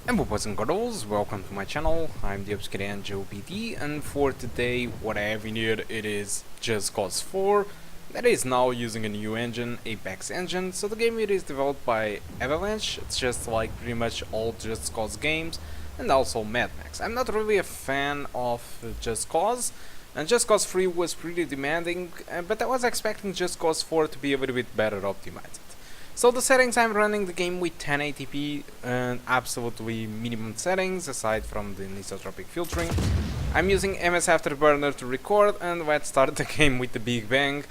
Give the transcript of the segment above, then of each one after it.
Hello boys and girls, welcome to my channel. I'm the Obscure Angel PD, and for today what I have in here it is Just Cause 4 that is now using a new engine, Apex engine. So the game it is developed by Avalanche. It's just like pretty much all Just Cause games, and also Mad Max. I'm not really a fan of Just Cause, and Just Cause 3 was pretty demanding, but I was expecting Just Cause 4 to be a little bit better optimized. So the settings, I'm running the game with 1080p and absolutely minimum settings aside from the anisotropic filtering. I'm using MS Afterburner to record, and let's start the game with the Big Bang.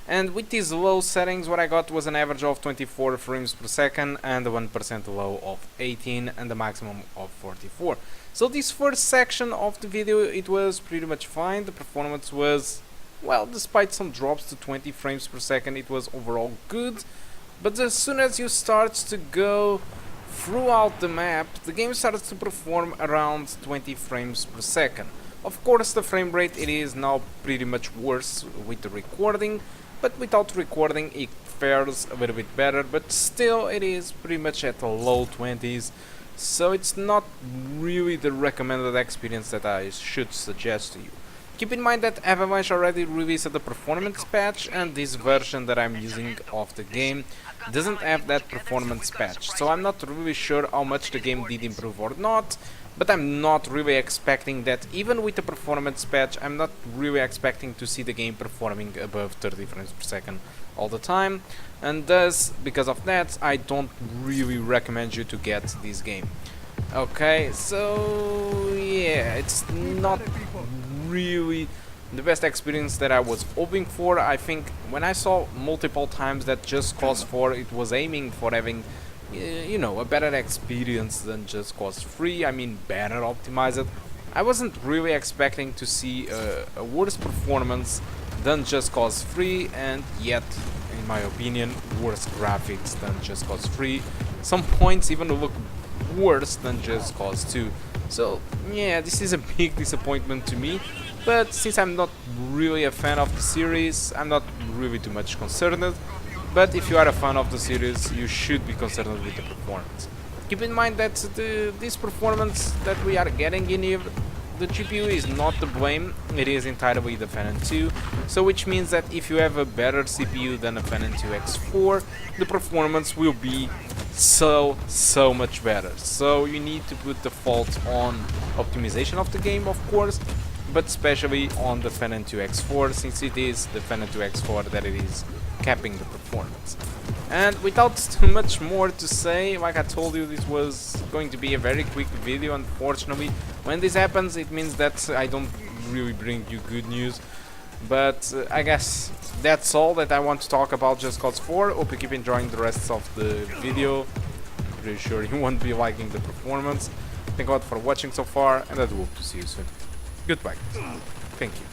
And with these low settings, what I got was an average of 24 frames per second and a 1% low of 18 and a maximum of 44. So this first section of the video, it was pretty much fine. The performance was, well, despite some drops to 20 frames per second, it was overall good. But as soon as you start to go throughout the map, the game starts to perform around 20 frames per second. Of course, the frame rate it is now pretty much worse with the recording, but without recording it fares a little bit better, but still it is pretty much at the low 20s, so it's not really the recommended experience that I should suggest to you. Keep in mind that Avalanche already released the performance patch, and this version that I'm using of the game doesn't have that performance patch, so I'm not really sure how much the game did improve or not, but I'm not really expecting that. Even with the performance patch, I'm not really expecting to see the game performing above 30 frames per second all the time, and thus, because of that, I don't really recommend you to get this game. Okay, so yeah, it's not really the best experience that I was hoping for. I think when I saw multiple times that Just Cause 4 it was aiming for having you know, a better experience than Just Cause 3, I mean better optimized, I wasn't really expecting to see a worse performance than Just Cause 3, and yet in my opinion worse graphics than Just Cause 3. Some points even look worse than Just Cause 2. So yeah, this is a big disappointment to me, but since I'm not really a fan of the series, I'm not really too much concerned. But if you are a fan of the series, you should be concerned with the performance. Keep in mind that this performance that we are getting in here, the GPU is not to blame, it is entirely the Phenom II, so which means that if you have a better CPU than a Phenom II X4, the performance will be so much better. So you need to put the fault on optimization of the game, of course, but especially on the Phenom II X4, since it is the Phenom II X4 that it is capping the performance. And without too much more to say, like I told you, this was going to be a very quick video. Unfortunately, when this happens, it means that I don't really bring you good news. But I guess that's all that I want to talk about Just Cause 4. Hope you keep enjoying the rest of the video. Pretty sure you won't be liking the performance. Thank God for watching so far, and I do hope to see you soon. Goodbye. Thank you.